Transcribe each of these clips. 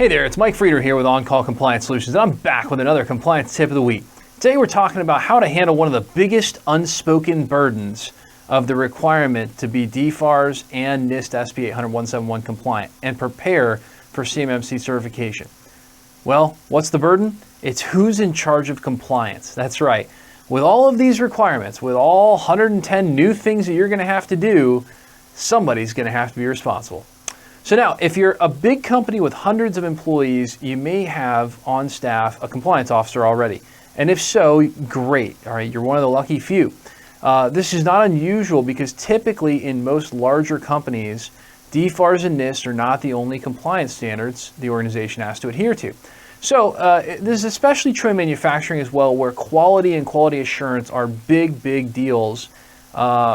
Hey there, it's Mike Frieder here with On-Call Compliance Solutions, and I'm back with another compliance tip of the week. Today we're talking about how to handle one of the biggest unspoken burdens of the requirement to be DFARS and NIST SP 800-171 compliant and prepare for CMMC certification. Well, what's the burden? It's who's in charge of compliance. That's right. With all of these requirements, with all 110 new things that you're going to have to do, somebody's going to have to be responsible. So now, if you're a big company with hundreds of employees, you may have on staff a compliance officer already. And if so, great. All right, you're one of the lucky few. This is not unusual because typically in most larger companies, DFARS and NIST are not the only compliance standards the organization has to adhere to. So this is especially true in manufacturing as well, where quality and quality assurance are big deals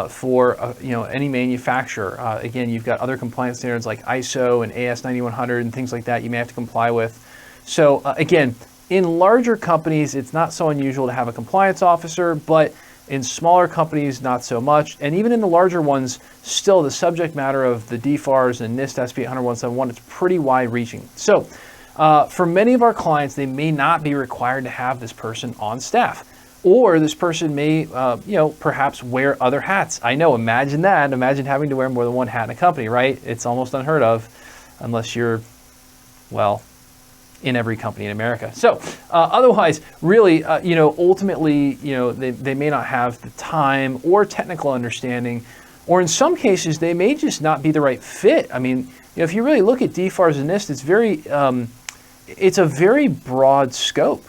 for any manufacturer. Again, you've got other compliance standards like ISO and AS 9100 and things like that you may have to comply with. So again, in larger companies, it's not so unusual to have a compliance officer, but in smaller companies, not so much. And even in the larger ones, still the subject matter of the DFARS and NIST SP 800-171, it's pretty wide reaching. So for many of our clients, they may not be required to have this person on staff. Or this person may, perhaps wear other hats. I know, imagine that. Imagine having to wear more than one hat in a company, right? It's almost unheard of unless you're, well, in every company in America. So otherwise, really, ultimately, they may not have the time or technical understanding, or in some cases, they may just not be the right fit. I mean, if you really look at DFARS and NIST, it's a very broad scope,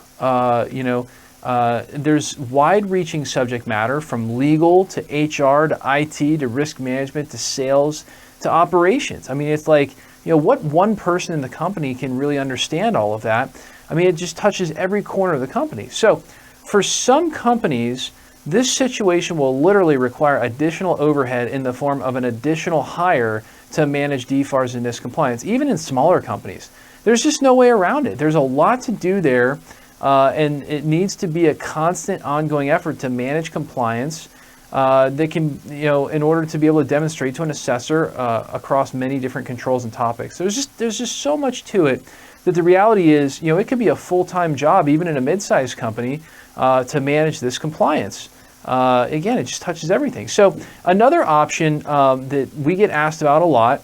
There's wide-reaching subject matter from legal to HR to IT to risk management to sales to operations. I mean, it's like, what one person in the company can really understand all of that? I mean, it just touches every corner of the company. So for some companies, this situation will literally require additional overhead in the form of an additional hire to manage DFARS and NIST compliance, even in smaller companies. There's just no way around it. There's a lot to do there. And it needs to be a constant ongoing effort to manage compliance that can, in order to be able to demonstrate to an assessor across many different controls and topics. There's just so much to it that the reality is, it could be a full-time job, even in a mid-sized company, to manage this compliance. Again, it just touches everything. So another option that we get asked about a lot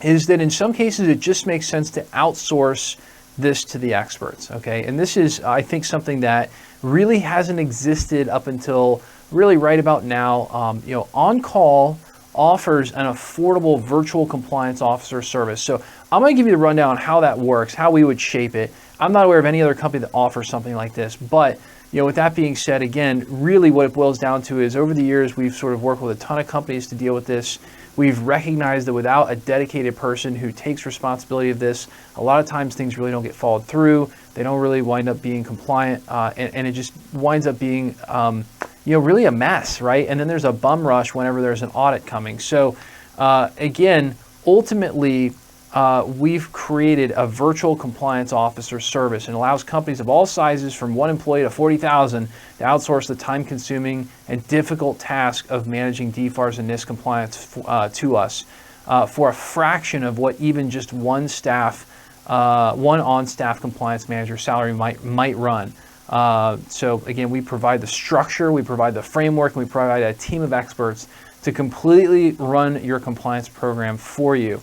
is that in some cases it just makes sense to outsource this to the experts, okay? And this is, I think, something that really hasn't existed up until really right about now. On-call offers an affordable virtual compliance officer service. So I'm gonna give you the rundown on how that works, how we would shape it. I'm not aware of any other company that offers something like this, but with that being said, again, really what it boils down to is over the years, we've sort of worked with a ton of companies to deal with this. We've recognized that without a dedicated person who takes responsibility of this, a lot of times things really don't get followed through. They don't really wind up being compliant, and it just winds up being, really a mess, right? And then there's a bum rush whenever there's an audit coming. So again, ultimately, we've created a virtual compliance officer service and allows companies of all sizes from 1 employee to 40,000 to outsource the time-consuming and difficult task of managing DFARS and NIST compliance to us for a fraction of what even just one on-staff compliance manager salary might run. So again, we provide the structure, we provide the framework, and we provide a team of experts to completely run your compliance program for you.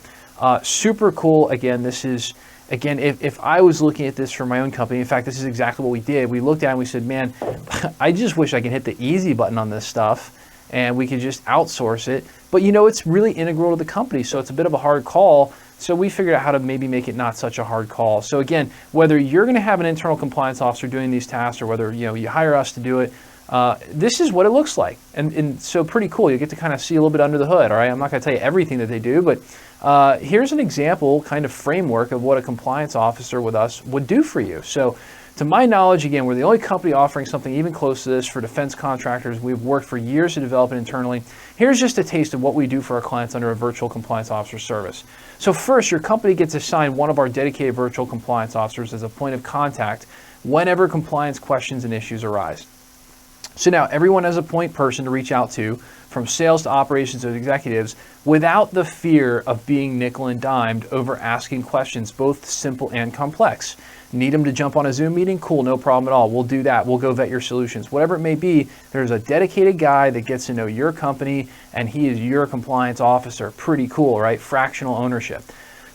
Super cool. Again, this is, if I was looking at this for my own company, in fact, this is exactly what we did. We looked at it and we said, man, I just wish I could hit the easy button on this stuff and we could just outsource it. But it's really integral to the company, so it's a bit of a hard call. So we figured out how to maybe make it not such a hard call. So again, whether you're going to have an internal compliance officer doing these tasks or whether you hire us to do it, this is what it looks like. And so pretty cool. You get to kind of see a little bit under the hood, all right? I'm not going to tell you everything that they do, but here's an example kind of framework of what a compliance officer with us would do for you. So to my knowledge, again, we're the only company offering something even close to this for defense contractors. We've worked for years to develop it internally. Here's just a taste of what we do for our clients under a virtual compliance officer service. So first, your company gets assigned one of our dedicated virtual compliance officers as a point of contact whenever compliance questions and issues arise. So now everyone has a point person to reach out to, from sales to operations to executives, without the fear of being nickel and dimed over asking questions, both simple and complex. Need them to jump on a Zoom meeting? Cool, no problem at all. We'll do that. We'll go vet your solutions. Whatever it may be, there's a dedicated guy that gets to know your company, and he is your compliance officer. Pretty cool, right? Fractional ownership.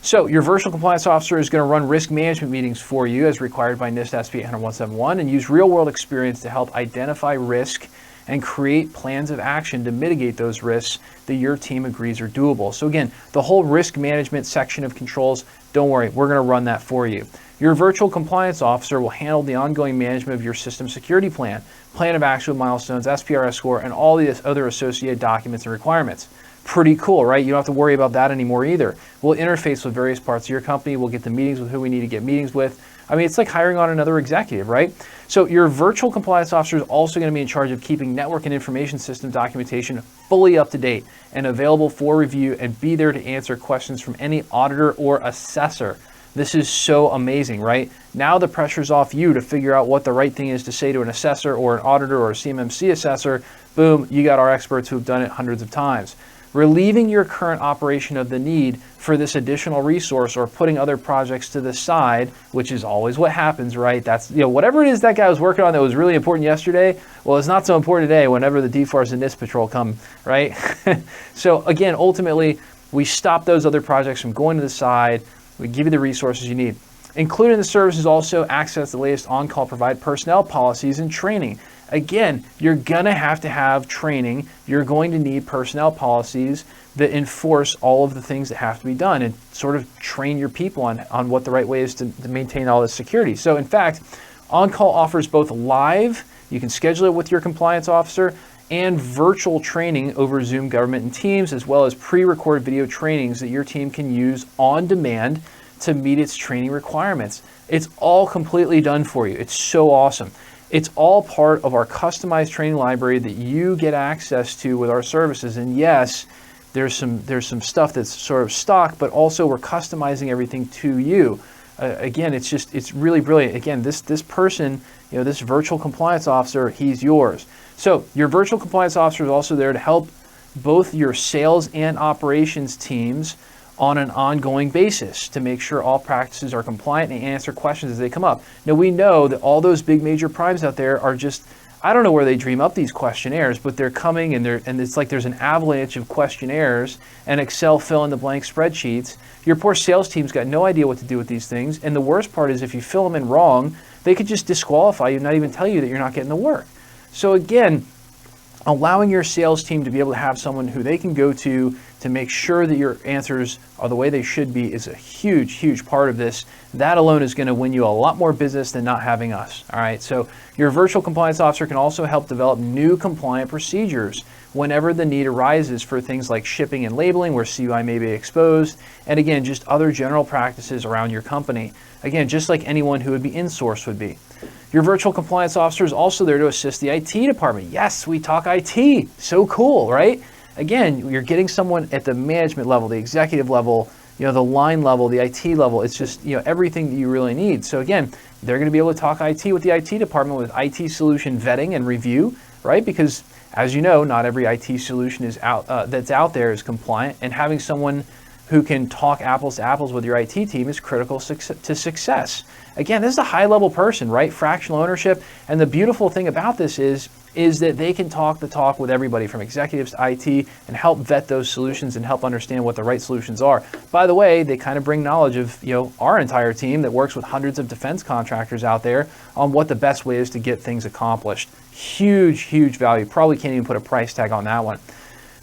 So your virtual compliance officer is going to run risk management meetings for you as required by NIST SP 80171 and use real-world experience to help identify risk and create plans of action to mitigate those risks that your team agrees are doable. So again, the whole risk management section of controls, don't worry, we're going to run that for you. Your virtual compliance officer will handle the ongoing management of your system security plan, plan of action with milestones, SPRS score, and all the other associated documents and requirements. Pretty cool, right? You don't have to worry about that anymore either. We'll interface with various parts of your company. We'll get the meetings with who we need to get meetings with. I mean, it's like hiring on another executive, right? So your virtual compliance officer is also going to be in charge of keeping network and information system documentation fully up to date and available for review, and be there to answer questions from any auditor or assessor. This is so amazing, right? Now the pressure's off you to figure out what the right thing is to say to an assessor or an auditor or a CMMC assessor. Boom, you got our experts who have done it hundreds of times. Relieving your current operation of the need for this additional resource, or putting other projects to the side, which is always what happens, right? That's, whatever it is that guy was working on that was really important yesterday, well, it's not so important today whenever the DFARS and NIST patrol come, right? So again, ultimately, we stop those other projects from going to the side. We give you the resources you need. Included in the service is also access to the latest on-call provide personnel policies and training. Again, you're going to have training. You're going to need personnel policies that enforce all of the things that have to be done and sort of train your people on what the right way is to maintain all this security. So in fact, on-call offers both live, you can schedule it with your compliance officer, and virtual training over Zoom, Government, and Teams, as well as pre-recorded video trainings that your team can use on demand to meet its training requirements. It's all completely done for you. It's so awesome. It's all part of our customized training library that you get access to with our services. And yes, there's some stuff that's sort of stock, but also we're customizing everything to you. Again, it's really brilliant. Again, this person, this virtual compliance officer, he's yours. So your virtual compliance officer is also there to help both your sales and operations teams on an ongoing basis to make sure all practices are compliant and answer questions as they come up. Now, we know that all those big major primes out there are just, I don't know where they dream up these questionnaires, but they're coming, and it's like there's an avalanche of questionnaires and Excel fill-in-the-blank spreadsheets. Your poor sales team's got no idea what to do with these things, and the worst part is if you fill them in wrong, they could just disqualify you and not even tell you that you're not getting the work. So again, allowing your sales team to be able to have someone who they can go to make sure that your answers are the way they should be is a huge, huge part of this. That alone is going to win you a lot more business than not having us. All right, so your virtual compliance officer can also help develop new compliant procedures whenever the need arises for things like shipping and labeling where CUI may be exposed, and again, just other general practices around your company. Again, just like anyone who would be in-source would be. Your virtual compliance officer is also there to assist the IT department. Yes, we talk IT. So cool, right? Again, you're getting someone at the management level, the executive level, the line level, the IT level. It's just, everything that you really need. So again, they're going to be able to talk IT with the IT department with IT solution vetting and review, right? Because as you know, not every IT solution is that's out there is compliant, and having someone who can talk apples to apples with your IT team is critical to success. Again, this is a high-level person, right? Fractional ownership. And the beautiful thing about this is that they can talk the talk with everybody from executives to IT and help vet those solutions and help understand what the right solutions are. By the way, they kind of bring knowledge of our entire team that works with hundreds of defense contractors out there on what the best way is to get things accomplished. Huge, huge value. Probably can't even put a price tag on that one.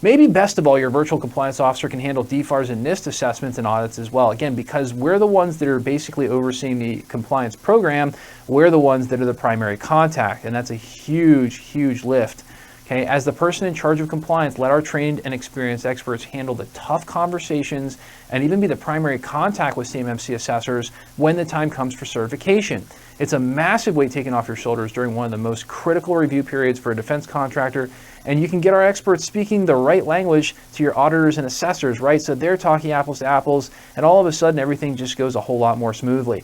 Maybe best of all, your virtual compliance officer can handle DFARS and NIST assessments and audits as well. Again, because we're the ones that are basically overseeing the compliance program, we're the ones that are the primary contact, and that's a huge, huge lift. Okay, as the person in charge of compliance, let our trained and experienced experts handle the tough conversations and even be the primary contact with CMMC assessors when the time comes for certification. It's a massive weight taken off your shoulders during one of the most critical review periods for a defense contractor, and you can get our experts speaking the right language to your auditors and assessors, right? So they're talking apples to apples, and all of a sudden everything just goes a whole lot more smoothly.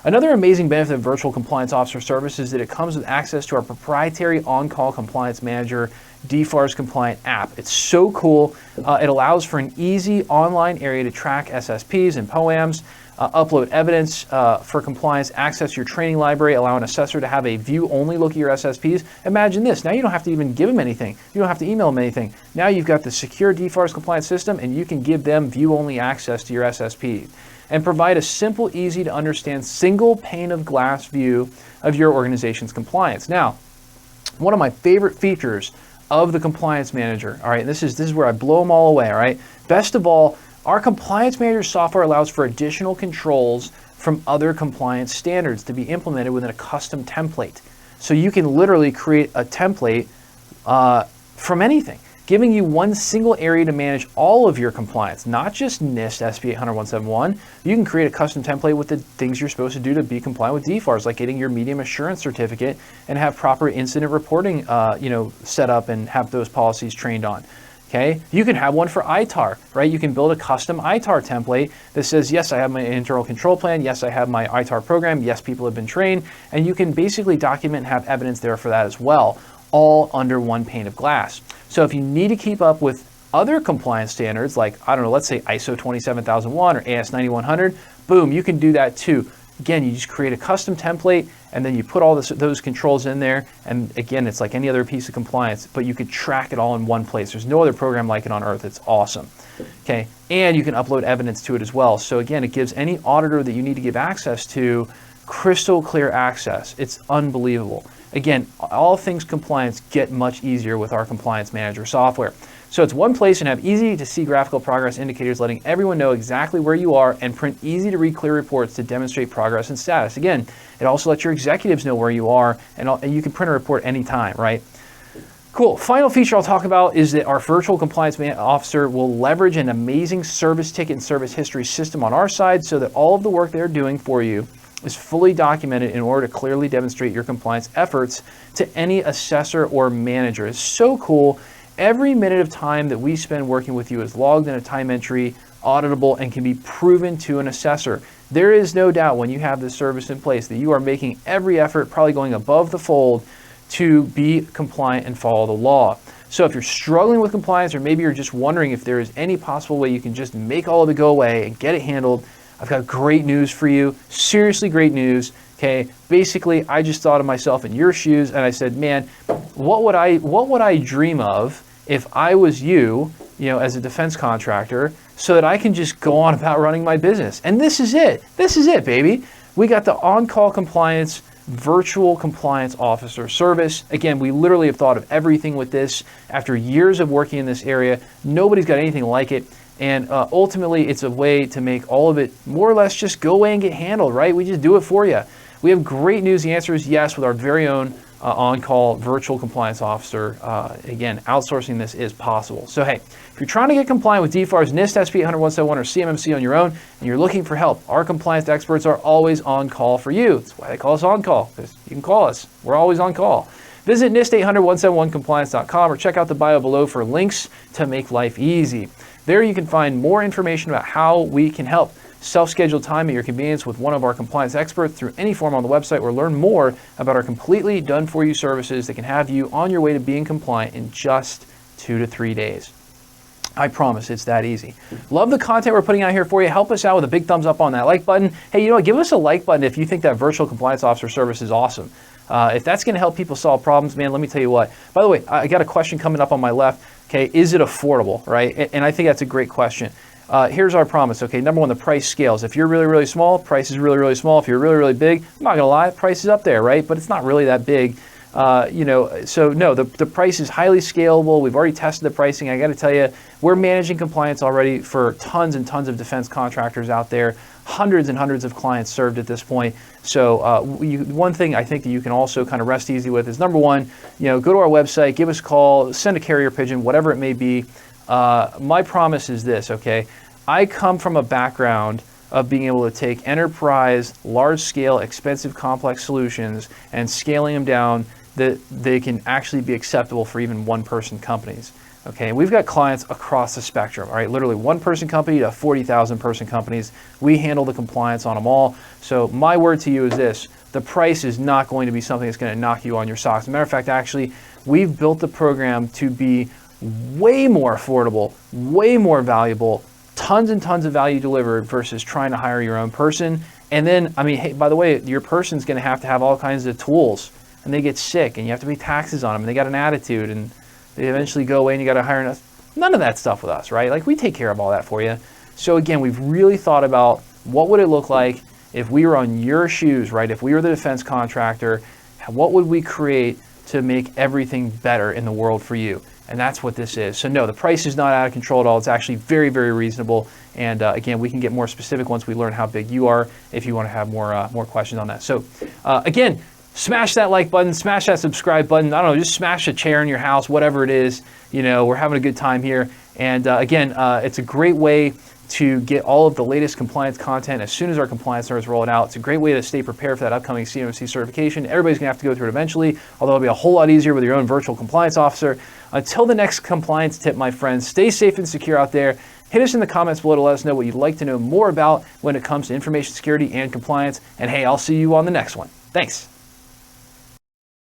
Another amazing benefit of Virtual Compliance Officer Service is that it comes with access to our proprietary on-call compliance manager DFARS compliant app. It's so cool. It allows for an easy online area to track SSPs and POAMs, upload evidence for compliance, access your training library, allow an assessor to have a view-only look at your SSPs. Imagine this. Now you don't have to even give them anything. You don't have to email them anything. Now you've got the secure DFARS compliance system, and you can give them view-only access to your SSP and provide a simple, easy to understand single pane of glass view of your organization's compliance. Now, one of my favorite features of the Compliance Manager, all right, this is where I blow them all away, all right? Best of all, our Compliance Manager software allows for additional controls from other compliance standards to be implemented within a custom template. So you can literally create a template from anything, giving you one single area to manage all of your compliance, not just NIST SP 800-171. You can create a custom template with the things you're supposed to do to be compliant with DFARS, like getting your medium assurance certificate and have proper incident reporting set up and have those policies trained on. Okay, you can have one for ITAR, right? You can build a custom ITAR template that says, yes, I have my internal control plan. Yes, I have my ITAR program. Yes, people have been trained. And you can basically document and have evidence there for that as well, all under one pane of glass. So if you need to keep up with other compliance standards, like, I don't know, let's say ISO 27001 or AS 9100, boom, you can do that too. Again, you just create a custom template and then you put all those controls in there. And again, it's like any other piece of compliance, but you could track it all in one place. There's no other program like it on earth. It's awesome. Okay, and you can upload evidence to it as well. So again, it gives any auditor that you need to give access to crystal clear access. It's unbelievable. Again, all things compliance get much easier with our Compliance Manager software. So it's one place and have easy to see graphical progress indicators, letting everyone know exactly where you are, and print easy to read clear reports to demonstrate progress and status. Again, it also lets your executives know where you are, and you can print a report anytime, right? Cool. Final feature I'll talk about is that our Virtual Compliance Officer will leverage an amazing service ticket and service history system on our side so that all of the work they're doing for you is fully documented in order to clearly demonstrate your compliance efforts to any assessor or manager. It's so cool. Every minute of time that we spend working with you is logged in a time entry, auditable, and can be proven to an assessor. There is no doubt when you have this service in place that you are making every effort, probably going above the fold, to be compliant and follow the law. So if you're struggling with compliance, or maybe you're just wondering if there is any possible way you can just make all of it go away and get it handled, I've got great news for you. Seriously great news. Okay, basically, I just thought of myself in your shoes, and I said, man, what would I dream of if I was you, as a defense contractor, so that I can just go on about running my business? And this is it. This is it, baby. We got the on-call compliance Virtual Compliance Officer Service. Again, we literally have thought of everything with this. After years of working in this area, nobody's got anything like it. And ultimately, it's a way to make all of it more or less just go away and get handled, right? We just do it for you. We have great news. The answer is yes, with our very own on-call Virtual Compliance Officer. Again, outsourcing this is possible. So hey, if you're trying to get compliant with DFARS, NIST SP 800-171, or CMMC on your own, and you're looking for help, our compliance experts are always on call for you. That's why they call us on call, because you can call us. We're always on call. Visit NIST800-171compliance.com or check out the bio below for links to make life easy. There you can find more information about how we can help. Self-schedule time at your convenience with one of our compliance experts through any form on the website, or learn more about our completely done-for-you services that can have you on your way to being compliant in just 2 to 3 days. I promise it's that easy. Love the content we're putting out here for you. Help us out with a big thumbs up on that like button. Hey, you know what? Give us a like button if you think that Virtual Compliance Officer service is awesome. If that's going to help people solve problems, man, let me tell you what. By the way, I got a question coming up on my left. Okay, is it affordable, right? And I think that's a great question. Here's our promise. Okay, number one, the price scales. If you're really, really small, price is really, really small. If you're really, really big, I'm not gonna lie, price is up there, right? But it's not really that big. So no, the price is highly scalable. We've already tested the pricing. I got to tell you, we're managing compliance already for tons and tons of defense contractors out there, hundreds and hundreds of clients served at this point. So one thing I think that you can also kind of rest easy with is, number one, go to our website, give us a call, send a carrier pigeon, whatever it may be. My promise is this, okay? I come from a background of being able to take enterprise, large-scale, expensive, complex solutions and scaling them down that they can actually be acceptable for even one-person companies. Okay, and we've got clients across the spectrum, all right, literally 1-person company to 40,000 person companies. We handle the compliance on them all. So my word to you is this: the price is not going to be something that's going to knock you on your socks. As a matter of fact, actually, we've built the program to be way more affordable, way more valuable, tons and tons of value delivered versus trying to hire your own person. And then, I mean, hey, by the way, your person's going to have all kinds of tools, and they get sick, and you have to pay taxes on them, and they got an attitude, and they eventually go away, and you got to hire enough. None of that stuff with us, right? Like, we take care of all that for you. So again, we've really thought about what would it look like if we were on your shoes, right? If we were the defense contractor, what would we create to make everything better in the world for you? And that's what this is. So no, the price is not out of control at all. It's actually very, very reasonable. And again, we can get more specific once we learn how big you are if you want to have more questions on that. So again, smash that like button, smash that subscribe button. I don't know, just smash a chair in your house, whatever it is. You know, we're having a good time here. And again, it's a great way to get all of the latest compliance content as soon as our compliance starts rolling out. It's a great way to stay prepared for that upcoming CMMC certification. Everybody's gonna have to go through it eventually, although it'll be a whole lot easier with your own virtual compliance officer. Until the next compliance tip, my friends, stay safe and secure out there. Hit us in the comments below to let us know what you'd like to know more about when it comes to information security and compliance. And hey, I'll see you on the next one. Thanks.